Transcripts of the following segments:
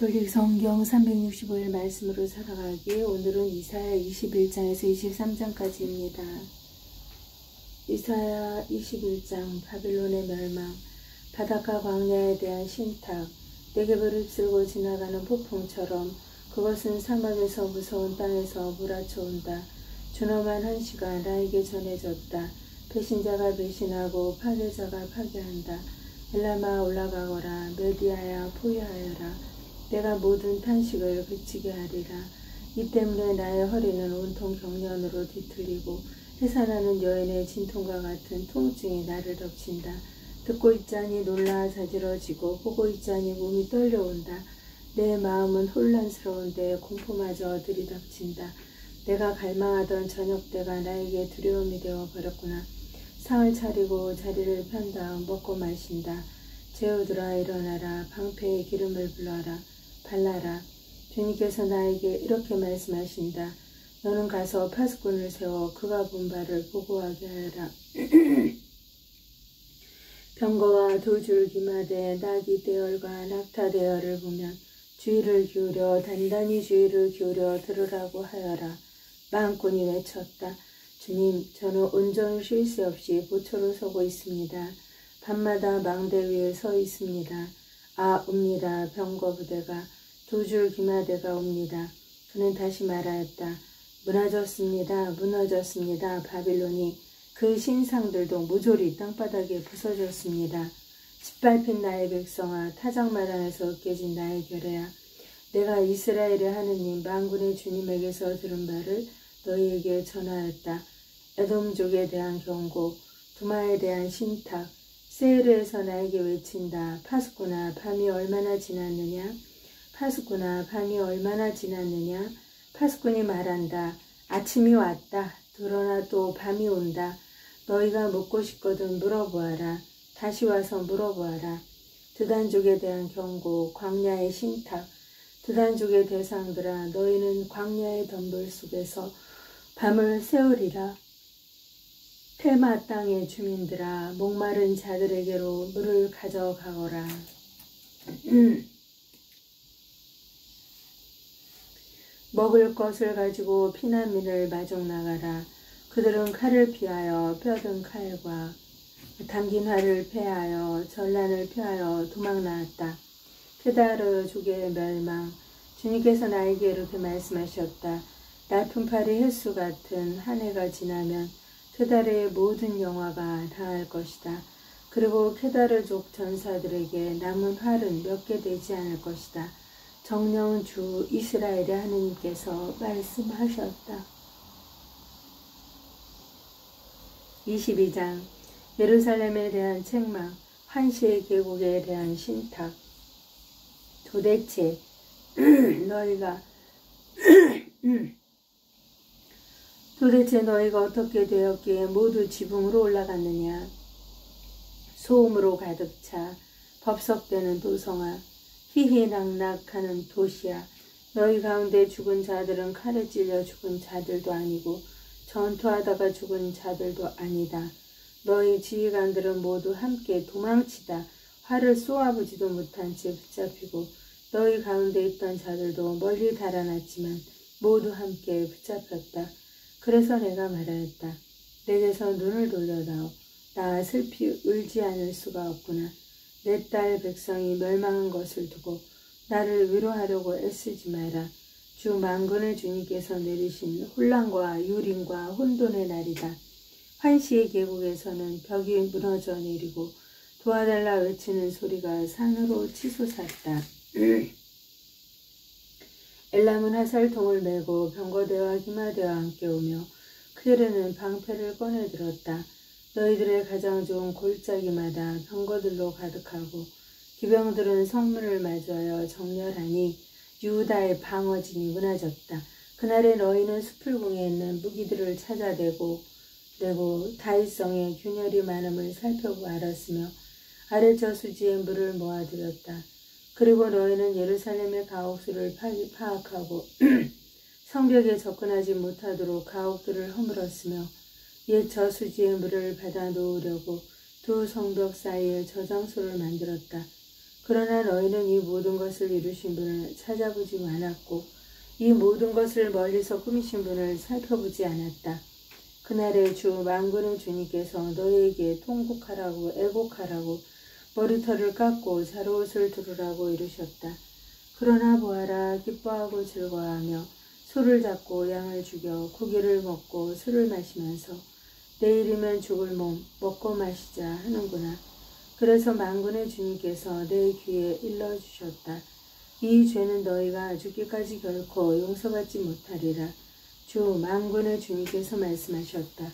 가톨릭 성경 365일 말씀으로 살아가기. 오늘은 이사야 21장에서 23장까지입니다. 이사야 21장. 바빌론의 멸망. 바닷가 광야에 대한 신탁. 내게부를 휩쓸고 지나가는 폭풍처럼 그것은 사막에서 무서운 땅에서 몰아쳐온다. 준엄한 한시가 나에게 전해졌다. 배신자가 배신하고 파괴자가 파괴한다. 엘라마 올라가거라. 메디아야 포위하여라. 내가 모든 탄식을 그치게 하리라. 이 때문에 나의 허리는 온통 경련으로 뒤틀리고 해산하는 여인의 진통과 같은 통증이 나를 덮친다. 듣고 있자니 놀라 자지러지고 보고 있자니 몸이 떨려온다. 내 마음은 혼란스러운데 공포마저 들이닥친다. 내가 갈망하던 저녁때가 나에게 두려움이 되어 버렸구나. 상을 차리고 자리를 편 다음 먹고 마신다. 제후들아 일어나라. 방패에 기름을 불러라. 발라라. 주님께서 나에게 이렇게 말씀하신다. 너는 가서 파수꾼을 세워 그가 본 바를 보고하게 하여라. 병거와 두 줄 기마대 나귀 대열과 낙타 대열을 보면 주의를 기울여 단단히 주의를 기울여 들으라고 하여라. 마흔꾼이 외쳤다. 주님, 저는 온종일 쉴 새 없이 보초로 서고 있습니다. 밤마다 망대 위에 서 있습니다. 아, 옵니다. 병거 부대가. 두 줄 기마대가 옵니다. 그는 다시 말하였다. 무너졌습니다. 무너졌습니다. 바빌론이. 그 신상들도 모조리 땅바닥에 부서졌습니다. 짓밟힌 나의 백성아, 타작말 안에서 깨진 나의 결애야. 내가 이스라엘의 하느님 만군의 주님에게서 들은 바를 너희에게 전하였다. 에돔족에 대한 경고, 두마에 대한 신탁, 세일에서 나에게 외친다. 파수꾼아, 밤이 얼마나 지났느냐? 파수꾼아, 밤이 얼마나 지났느냐? 파수꾼이 말한다. 아침이 왔다. 그러나 또 밤이 온다. 너희가 묻고 싶거든 물어보아라. 다시 와서 물어보아라. 드단족에 대한 경고, 광야의 신탁. 드단족의 대상들아, 너희는 광야의 덤불 속에서 밤을 새우리라. 테마 땅의 주민들아, 목마른 자들에게로 물을 가져가거라. 먹을 것을 가지고 피난민을 마중 나가라. 그들은 칼을 피하여 뼈든 칼과 담긴 활을 패하여 전란을 피하여 도망 나왔다. 케다르족의 멸망. 주님께서 나에게 이렇게 말씀하셨다. 날품 팔이 횟수 같은 한 해가 지나면 케다르의 모든 영화가 다할 것이다. 그리고 케다르족 전사들에게 남은 활은 몇 개 되지 않을 것이다. 정령 주 이스라엘의 하느님께서 말씀하셨다. 22장. 예루살렘에 대한 책망, 환시의 계곡에 대한 신탁. 도대체 너희가 어떻게 되었기에 모두 지붕으로 올라갔느냐? 소음으로 가득 차 법석대는 도성아, 희희낙낙하는 도시야. 너희 가운데 죽은 자들은 칼에 찔려 죽은 자들도 아니고 전투하다가 죽은 자들도 아니다. 너희 지휘관들은 모두 함께 도망치다 활을 쏘아보지도 못한 채 붙잡히고 너희 가운데 있던 자들도 멀리 달아났지만 모두 함께 붙잡혔다. 그래서 내가 말하였다. 내게서 눈을 돌려다오. 나 슬피 울지 않을 수가 없구나. 내 딸 백성이 멸망한 것을 두고 나를 위로하려고 애쓰지 마라. 주 만군의 주님께서 내리신 혼란과 유린과 혼돈의 날이다. 환시의 계곡에서는 벽이 무너져 내리고 도와달라 외치는 소리가 산으로 치솟았다. 엘람은 화살통을 메고 병거대와 기마대와 함께 오며 그들은 방패를 꺼내들었다. 너희들의 가장 좋은 골짜기마다 병거들로 가득하고 기병들은 성문을 마주하여 정렬하니 유다의 방어진이 무너졌다. 그날에 너희는 수풀궁에 있는 무기들을 찾아내고 다윗성의 균열이 많음을 살펴보고 알았으며 아래저 수지에 물을 모아두었다. 그리고 너희는 예루살렘의 가옥수를 파악하고 성벽에 접근하지 못하도록 가옥들을 허물었으며 옛 저수지의 물을 받아 놓으려고 두 성벽 사이에 저장소를 만들었다. 그러나 너희는 이 모든 것을 이루신 분을 찾아보지 않았고 이 모든 것을 멀리서 꾸미신 분을 살펴보지 않았다. 그날에 주 만군의 주님께서 너희에게 통곡하라고 애곡하라고 머리털을 깎고 자루옷을 두르라고 이르셨다. 그러나 보아라, 기뻐하고 즐거워하며 소를 잡고 양을 죽여 고기를 먹고 술을 마시면서 내일이면 죽을 몸 먹고 마시자 하는구나. 그래서 만군의 주님께서 내 귀에 일러주셨다. 이 죄는 너희가 죽기까지 결코 용서받지 못하리라. 주 만군의 주님께서 말씀하셨다.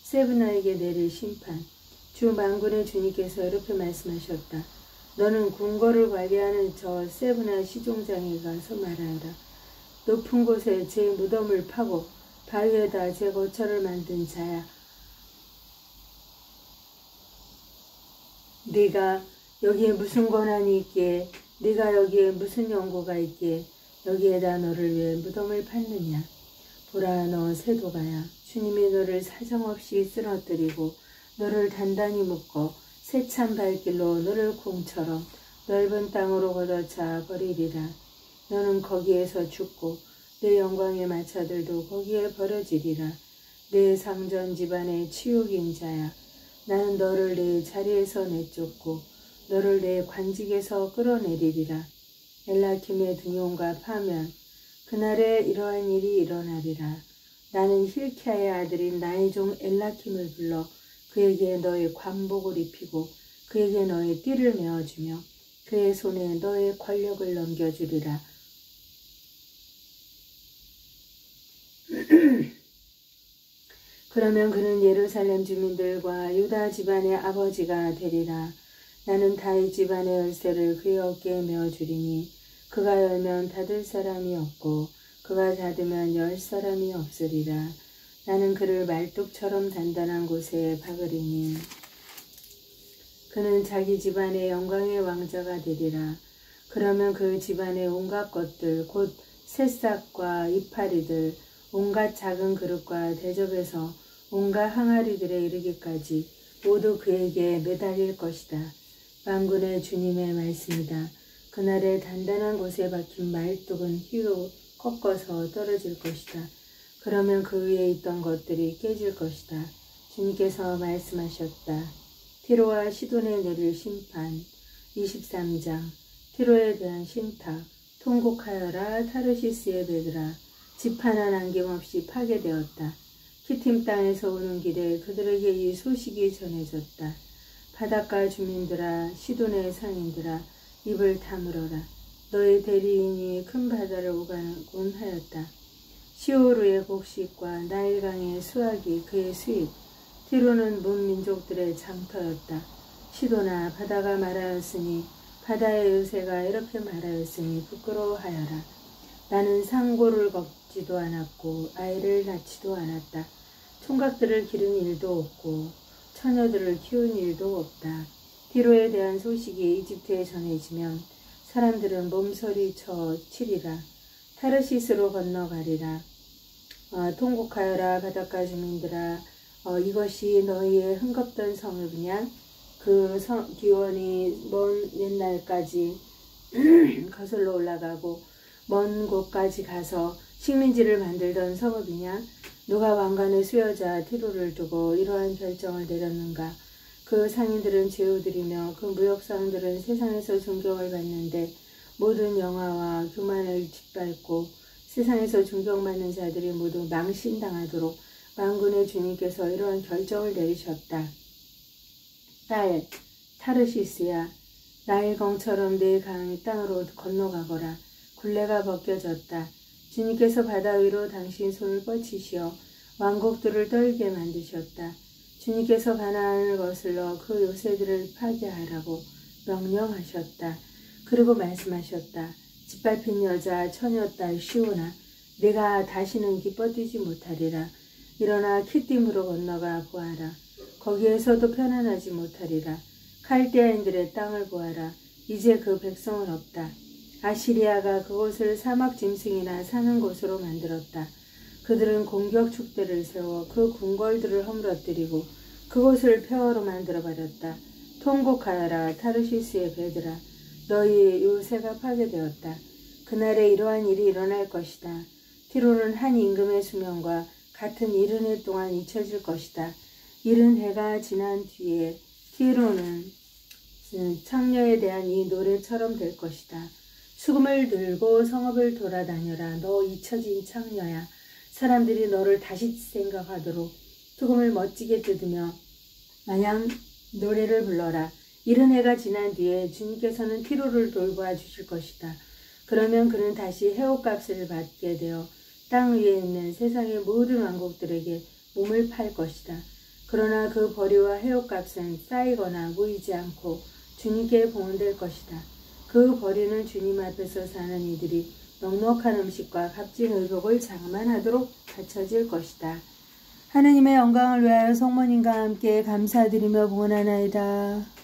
세브나에게 내릴 심판. 주 만군의 주님께서 이렇게 말씀하셨다. 너는 궁궐을 관리하는 저 세브나 시종장에 가서 말하여라. 높은 곳에 제 무덤을 파고 바위에다 제 거처를 만든 자야. 네가 여기에 무슨 권한이 있기에, 네가 여기에 무슨 연고가 있기에 여기에다 너를 위해 무덤을 팠느냐. 보라, 너 세도가야. 주님이 너를 사정없이 쓰러뜨리고 너를 단단히 묶어 세찬 발길로 너를 공처럼 넓은 땅으로 걷어차 버리리라. 너는 거기에서 죽고 내 영광의 마차들도 거기에 버려지리라. 내 상전 집안의 치욕인 자야. 나는 너를 내 자리에서 내쫓고 너를 내 관직에서 끌어내리리라. 엘라킴의 등용과 파면. 그날에 이러한 일이 일어나리라. 나는 힐키야의 아들인 나의 종 엘라킴을 불러 그에게 너의 관복을 입히고 그에게 너의 띠를 메어주며 그의 손에 너의 권력을 넘겨주리라. 그러면 그는 예루살렘 주민들과 유다 집안의 아버지가 되리라. 나는 다윗 집안의 열쇠를 그의 어깨에 메어주리니 그가 열면 닫을 사람이 없고 그가 닫으면 열 사람이 없으리라. 나는 그를 말뚝처럼 단단한 곳에 박으리니 그는 자기 집안의 영광의 왕자가 되리라. 그러면 그 집안의 온갖 것들 곧 새싹과 이파리들 온갖 작은 그릇과 대접에서 온갖 항아리들에 이르기까지 모두 그에게 매달릴 것이다. 만군의 주님의 말씀이다. 그날에 단단한 곳에 박힌 말뚝은 휘로 꺾어서 떨어질 것이다. 그러면 그 위에 있던 것들이 깨질 것이다. 주님께서 말씀하셨다. 티로와 시돈에 내릴 심판. 23장. 티로에 대한 신탁. 통곡하여라 타르시스의 배들아. 집 하나 남김없이 파괴되었다. 키팀 땅에서 오는 길에 그들에게 이 소식이 전해졌다. 바닷가 주민들아, 시돈의 상인들아, 입을 다물어라. 너의 대리인이 큰 바다를 오가곤 하였다. 시오르의 곡식과 나일강의 수확이 그의 수입. 티로는 문민족들의 장터였다. 시도나 바다가 말하였으니 바다의 요새가 이렇게 말하였으니 부끄러워하여라. 나는 상고를 걷지도 않았고 아이를 낳지도 않았다. 총각들을 기른 일도 없고 처녀들을 키운 일도 없다. 티로에 대한 소식이 이집트에 전해지면 사람들은 몸서리쳐 치리라. 타르시스로 건너가리라. 통곡하여라 바닷가 주민들아. 이것이 너희의 흥겁던 성읍이냐? 그 기원이 먼 옛날까지 거슬러 올라가고 먼 곳까지 가서 식민지를 만들던 성읍이냐? 누가 왕관의 수여자 티로를 두고 이러한 결정을 내렸는가? 그 상인들은 제후들이며 그 무역상들은 세상에서 존경을 받는데 모든 영화와 교만을 짓밟고 세상에서 존경받는 자들이 모두 망신당하도록 만군의 주님께서 이러한 결정을 내리셨다. 딸 타르시스야, 나일강처럼 내 강의 땅으로 건너가거라. 굴레가 벗겨졌다. 주님께서 바다 위로 당신 손을 뻗치시어 왕국들을 떨게 만드셨다. 주님께서 가나안을 거슬러 그 요새들을 파괴하라고 명령하셨다. 그리고 말씀하셨다. 짓밟힌 여자 처녀딸 시오나, 내가 다시는 기뻐 뛰지 못하리라. 일어나 키팀으로 건너가 보아라. 거기에서도 편안하지 못하리라. 칼데아인들의 땅을 보아라. 이제 그 백성은 없다. 아시리아가 그곳을 사막 짐승이나 사는 곳으로 만들었다. 그들은 공격 축대를 세워 그 궁궐들을 허물어뜨리고 그곳을 폐허로 만들어버렸다. 통곡하여라 타르시스의 배들아. 너희 요새가 파괴되었다. 그날에 이러한 일이 일어날 것이다. 티로는 한 임금의 수명과 같은 70해 동안 잊혀질 것이다. 70해가 지난 뒤에 티로는 창녀에 대한 이 노래처럼 될 것이다. 수금을 들고 성읍을 돌아다녀라. 너 잊혀진 창녀야. 사람들이 너를 다시 생각하도록 수금을 멋지게 뜯으며 마냥 노래를 불러라. 70해가 지난 뒤에 주님께서는 티로를 돌보아 주실 것이다. 그러면 그는 다시 회옷값을 받게 되어 땅 위에 있는 세상의 모든 왕국들에게 몸을 팔 것이다. 그러나 그 벌이와 회옷값은 쌓이거나 모이지 않고 주님께 봉헌될 것이다. 그 벌이는 주님 앞에서 사는 이들이 넉넉한 음식과 값진 의복을 장만하도록 바쳐질 것이다. 하느님의 영광을 위하여 성모님과 함께 감사드리며 봉헌하나이다.